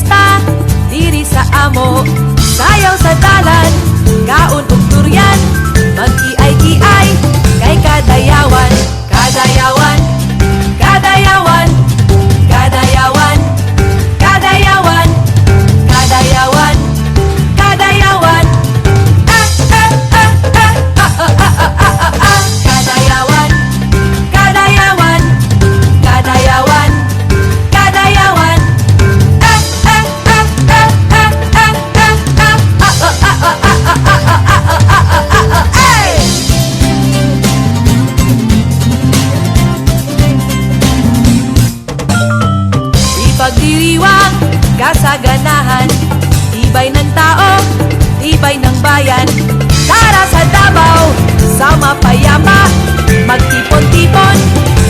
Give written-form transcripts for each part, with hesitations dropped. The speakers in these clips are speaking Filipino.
piyesta, diri sa amo. Sayaw sa dalan, kaon ug durian, mag-iay-iay, kay kadayawan. Kadayawan, kadayawan, kadayawan, kadayawan, kadayawan, kadayawan. Kadayawan, kadayawan, kadayawan, kadayawan. Ipagdiriwang kasaganahan, tibay ng tao, tibay ng bayan. Tara sa Davao, sama payapa, magtipon-tipon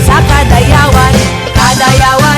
sa kadayawan. Kadayawan.